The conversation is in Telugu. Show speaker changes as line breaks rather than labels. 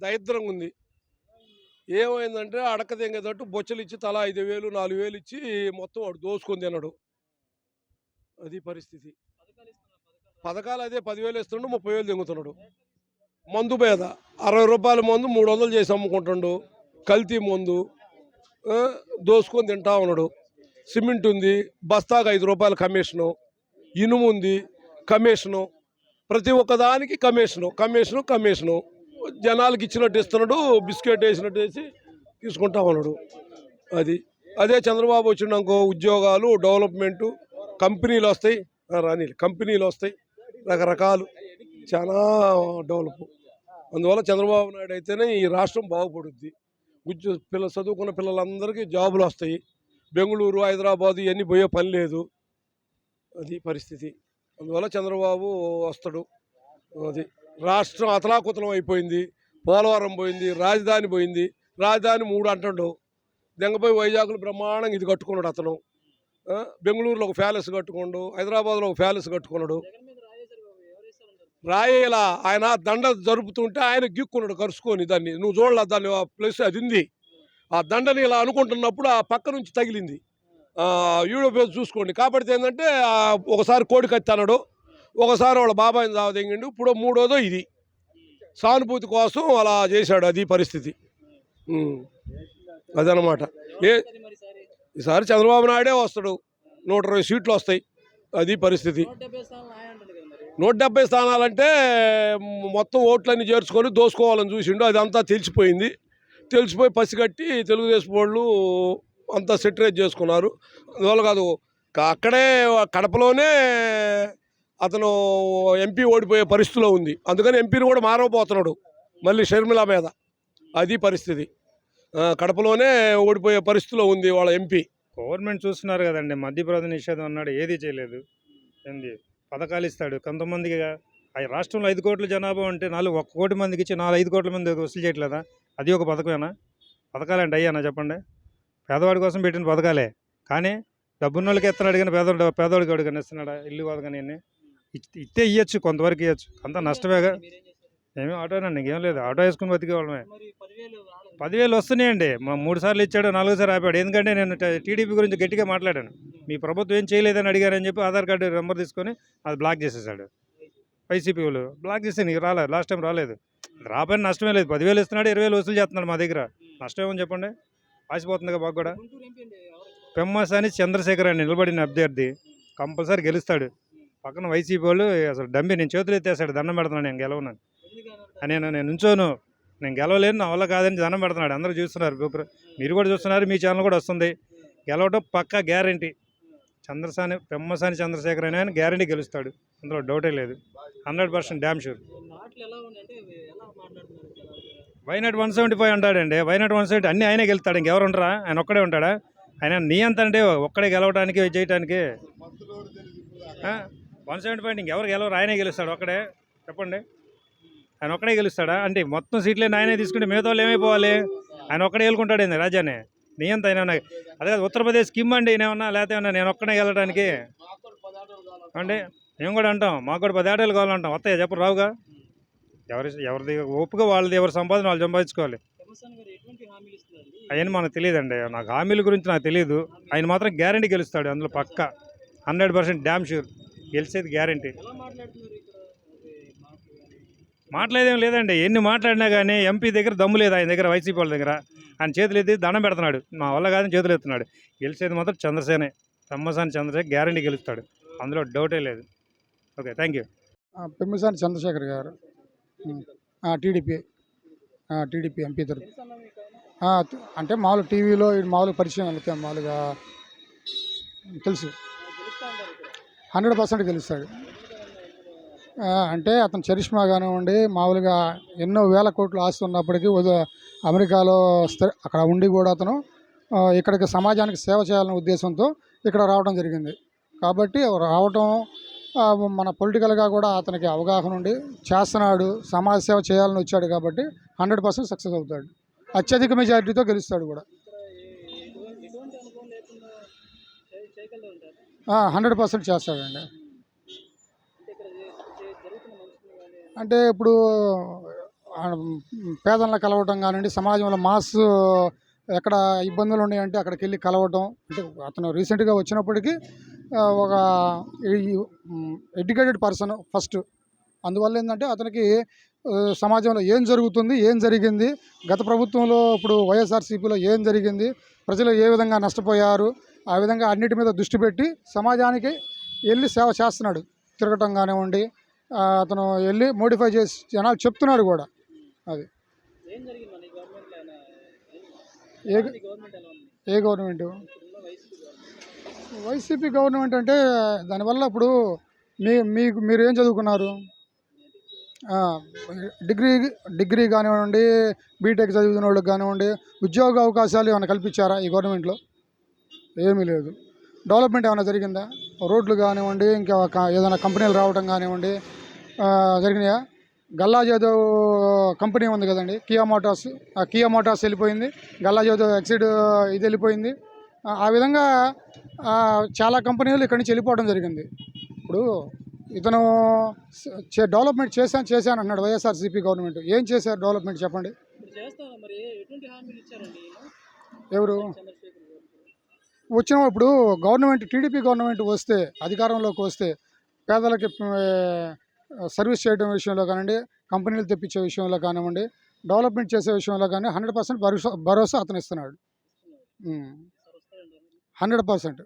దరిద్రంగా ఉంది. ఏమైందంటే అడక్క తెంగేటట్టు బొచ్చలు ఇచ్చి తలా 5,000, 4,000 ఇచ్చి మొత్తం వాడు దోసుకొని తినడు. అది పరిస్థితి. పథకాలు అదే 10,000 ఇస్తుండు, 30,000 దెంగుతున్నాడు. మందు పేద రూ. 60 మందు 300 చేసి అమ్ముకుంటుండు. కల్తీ మందు దోసుకొని తింటా ఉన్నాడు. సిమెంట్ ఉంది, బస్తాకు రూ. 5 కమిషను. ఇనుము ఉంది, కమిషను. ప్రతి ఒక్కదానికి కమిషను. జనాలకి ఇచ్చినట్టు ఇస్తున్నాడు, బిస్కెట్ వేసినట్టు వేసి తీసుకుంటా ఉన్నాడు. అదే చంద్రబాబు వచ్చిండనుకో ఉద్యోగాలు, డెవలప్మెంటు, కంపెనీలు వస్తాయి, రకరకాలు చాలా డెవలప్. అందువల్ల చంద్రబాబు నాయుడు అయితేనే ఈ రాష్ట్రం బాగుపడుద్ది. చదువుకున్న పిల్లలందరికీ జాబులు వస్తాయి. బెంగళూరు, హైదరాబాదు ఇవన్నీ పోయే పని లేదు. అది పరిస్థితి. అందువల్ల చంద్రబాబు వస్తాడు. రాష్ట్రం అతలాకుతలం అయిపోయింది. పోలవరం పోయింది, రాజధాని పోయింది. రాజధాని 3 అంటాడు. దెంగపోయి వైజాగ్లో బ్రహ్మాండంగా ఇది కట్టుకున్నాడు అతను. బెంగళూరులో ఒక ప్యాలెస్ కట్టుకున్నాడు, హైదరాబాద్లో ఒక ప్యాలెస్ కట్టుకున్నాడు. రాయేలా ఆయన దండ జరుపుతుంటే ఆయన గిక్కున్నాడు కరుచుకొని. దాన్ని నువ్వు చూడాల, దాన్ని ప్లస్ అది ఉంది. ఆ దండని ఇలా అనుకుంటున్నప్పుడు ఆ పక్క నుంచి తగిలింది. యూట్యూబ్ చూసుకోండి. కాబట్టి ఏంటంటే ఒకసారి కోడి కత్తి అన్నాడు, ఒకసారి వాళ్ళ బాబాయిని దావదెంగిండు, ఇప్పుడు 3వదో ఇది. సానుభూతి కోసం అలా చేశాడు. అది పరిస్థితి. అదనమాట. ఈసారి చంద్రబాబు నాయుడే వస్తాడు. 120 సీట్లు వస్తాయి. అది పరిస్థితి. 170 స్థానాలంటే మొత్తం ఓట్లన్నీ చేర్చుకొని దోసుకోవాలని చూసిండు. అదంతా తెలిసిపోయి పసిగట్టి తెలుగుదేశం వాళ్ళు అంతా సెటరేజ్ చేసుకున్నారు. అందువల్ల కాదు, అక్కడే కడపలోనే అతను ఎంపీ ఓడిపోయే పరిస్థితిలో ఉంది. అందుకని ఎంపీని కూడా మారవబోతున్నాడు మళ్ళీ షర్మిల మీద. అది పరిస్థితి. కడపలోనే ఓడిపోయే పరిస్థితిలో ఉంది వాళ్ళ ఎంపీ.
గవర్నమెంట్ చూస్తున్నారు కదండి, మద్యప్రద నిషేధం అన్నాడు, ఏది చేయలేదు. ఏంది పథకాలు ఇస్తాడు కొంతమందికి. రాష్ట్రంలో 5 కోట్ల జనాభా ఉంటే 1 కోటి మందికి ఇచ్చి 5 కోట్ల మంది వసూలు చేయట్లేదా? అది ఒక పథకమేనా? పథకాలంటే అయ్యానా చెప్పండి? పేదవాడి కోసం పెట్టిన పథకాలే. కానీ డబ్బున్న వాళ్ళకి ఎత్తనాడు, కానీ పేదవాడికి అడుగుని ఇస్తున్నాడా? ఇల్లు పథకాన్ని ఇస్తే ఇవ్వచ్చు, కొంతవరకు ఇవ్వచ్చు. అంతా నష్టమేగా. ఏమీ ఆటోనండి, ఇంకేం లేదు. ఆటో వేసుకుని బతికేవాళ్ళమే. 10,000 వస్తున్నాయండి. 3 సార్లు ఇచ్చాడు, 4 సార్లు ఆపాడు. ఎందుకంటే నేను టీడీపీ గురించి గట్టిగా మాట్లాడాను. మీ ప్రభుత్వం ఏం చేయలేదని అడిగారని చెప్పి ఆధార్ కార్డు నెంబర్ తీసుకొని అది బ్లాక్ చేసేసాడు. వైసీపీ వాళ్ళు బ్లాక్ చేస్తే నీకు రాలేదు, లాస్ట్ టైం రాలేదు. రాపని నష్టమే లేదు. 10,000 ఇస్తున్నాడు, 20,000 వసూలు చేస్తున్నాడు మా దగ్గర. నష్టం ఏమని చెప్పండి? ఆసిపోతుందిగా బాగా కూడా. పెమ్మసాని చంద్రశేఖర్ అని నిలబడిన అభ్యర్థి కంపల్సరీ గెలుస్తాడు. పక్కన వైసీపీ వాళ్ళు అసలు డంబి నేను చేతులు ఎత్తేసాడు, దండం పెడుతున్నాను, నేను గెలవను అని. నేను నుంచోను, నేను గెలవలేను, నా వల్ల కాదని దండం పెడుతున్నాడు. అందరూ చూస్తున్నారు, మీరు కూడా చూస్తున్నారు, మీ ఛానల్ కూడా వస్తుంది. గెలవడం పక్కా గ్యారంటీ. పెమ్మసాని చంద్రశేఖర్ అని ఆయన గ్యారంటీ గెలుస్తాడు, అందులో డౌటే లేదు. 100% డ్యామ్ షూర్. వైనాట్ 175 అంటాడండి. వైనాట్ 170 అన్నీ ఆయనే గెలుస్తాడు, ఇంకెవరు ఉండరా? ఆయన ఒక్కడే ఉంటాడా? ఆయన నీ అంత అంటే ఒక్కడే గెలవడానికి చేయటానికి 175 ఇంకెవరు గెలవరు, ఆయనే గెలుస్తాడు ఒక్కడే. చెప్పండి, ఆయన ఒక్కడే గెలుస్తాడా? అంటే మొత్తం సీట్లేని ఆయనే తీసుకుంటే మిగతా వాళ్ళు ఏమైపోవాలి? ఆయన ఒక్కడే గెలుకుంటాడు రాజ్యాన్ని. నీ అంత అయినా అదే ఉత్తరప్రదేశ్ స్కీమ్ అండి నేనేమన్నా, లేకపోతే ఏమన్నా నేను ఒక్కడే గెలవడానికి అంటే మేము కూడా అంటాం. మాకు కూడా 10 ఏటాలు కావాలంటాం. వస్తాయి చెప్పరు, రావుగా. ఎవరిది ఓపుగా వాళ్ళది, ఎవరి సంపాదన వాళ్ళు సంపాదించుకోవాలి. అవన్నీ మనకు తెలియదండి. నాకు హామీల గురించి నాకు తెలియదు. ఆయన మాత్రం గ్యారంటీ గెలుస్తాడు, అందులో పక్క 100% డ్యామ్ షూర్. గెలిచేది గ్యారంటీ. మాట్లాడేదేం లేదండి. ఎన్ని మాట్లాడినా కానీ ఎంపీ దగ్గర దమ్ము లేదు ఆయన దగ్గర, వైసీపీ వాళ్ళ దగ్గర. ఆయన చేతులు ఎత్తి దండం పెడుతున్నాడు, మా వల్ల కాదని చేతులు ఎత్తున్నాడు. గెలిచేది మాత్రం చంద్రసేనే, పెమ్మసాని చంద్రశేఖర్ గ్యారంటీ గెలుస్తాడు, అందులో డౌటే లేదు. Okay, thank you.
Pemmasani Chandrasekhar గారు టీడీపీ ఎంపీ తరఫు. అంటే మామూలు టీవీలో మామూలుగా పరిచయం వెళ్తే మామూలుగా తెలుసు. 100% గెలుస్తాడు. అంటే అతను చరిష్మా కానివ్వండి, మామూలుగా ఎన్నో వేల కోట్లు ఆస్తి ఉన్నప్పటికీ అమెరికాలో అక్కడ ఉండి కూడా అతను ఇక్కడికి సమాజానికి సేవ చేయాలనే ఉద్దేశంతో ఇక్కడ రావడం జరిగింది. కాబట్టి రావటం మన పొలిటికల్గా కూడా అతనికి అవగాహన ఉండి చేస్తున్నాడు, సమాజ సేవ చేయాలని వచ్చాడు. కాబట్టి 100% సక్సెస్ అవుతాడు, అత్యధిక మెజారిటీతో గెలుస్తాడు కూడా. 100% చేస్తాడండి. అంటే ఇప్పుడు పేదలను కలవటం కానివ్వండి, సమాజంలో మాస్ ఎక్కడ ఇబ్బందులు ఉన్నాయంటే అక్కడికి వెళ్ళి కలవటం. అంటే అతను రీసెంట్గా వచ్చినప్పటికీ ఒక ఎడ్యుకేటెడ్ పర్సన్ ఫస్ట్. అందువల్ల ఏంటంటే అతనికి సమాజంలో ఏం జరుగుతుంది, ఏం జరిగింది, గత ప్రభుత్వంలో ఇప్పుడు వైఎస్ఆర్సీపీలో ఏం జరిగింది, ప్రజలు ఏ విధంగా నష్టపోయారు, ఆ విధంగా అన్నిటి మీద దృష్టి పెట్టి సమాజానికి వెళ్ళి సేవ చేస్తున్నాడు. తిరగటం కానివ్వండి, అతను వెళ్ళి మోడిఫై చేసి జనాలు చెప్తున్నాడు కూడా. అది
ఏం జరిగింది గవర్నమెంట్లో ఆయన
ఏ
గవర్నమెంట్ ఎలా ఉంది
ఏ గవర్నమెంట్
ఇప్పుడున్న వైసీపీ గవర్నమెంట్?
వైసీపీ గవర్నమెంట్ అంటే దానివల్ల ఇప్పుడు మీరు ఏం చదువుకున్నారు? ఆ, డిగ్రీ కానివ్వండి, బీటెక్ చదివిన వాళ్ళకి కానివ్వండి, ఉద్యోగ అవకాశాలు ఏమైనా కల్పించారా ఈ గవర్నమెంట్లో? ఏమీ లేదు. డెవలప్మెంట్ ఏమైనా జరిగిందా? రోడ్లు కానివ్వండి, ఇంకా ఏదైనా కంపెనీలు రావడం కానివ్వండి జరిగినాయా? గల్లా జాదవ్ కంపెనీ ఉంది కదండి, కియా మోటార్స్. ఆ కియా మోటార్స్ వెళ్ళిపోయింది, గల్లా జాదవ్ ఎక్సిడ్ ఇది వెళ్ళిపోయింది. ఆ విధంగా చాలా కంపెనీలు ఇక్కడి నుంచి వెళ్ళిపోవడం జరిగింది. ఇప్పుడు ఇతను డెవలప్మెంట్ చేశాను అన్నాడు వైఎస్ఆర్సీపీ గవర్నమెంట్. ఏం చేశారు డెవలప్మెంట్ చెప్పండి?
ఇప్పుడు చేస్తాను మరి ఎటువంటి హామీలు ఇచ్చారండి
ఎవరు
చంద్రశేఖర్ గారు?
వచ్చినప్పుడు గవర్నమెంట్, టీడీపీ గవర్నమెంట్ వస్తే, అధికారంలోకి వస్తే పేదలకి సర్వీస్ చేయడం విషయంలో కానివ్వండి, కంపెనీలు తెప్పించే విషయంలో కానివ్వండి, డెవలప్మెంట్ చేసే విషయంలో కానీ 100% భరోసా అతను ఇస్తున్నాడు. 100%.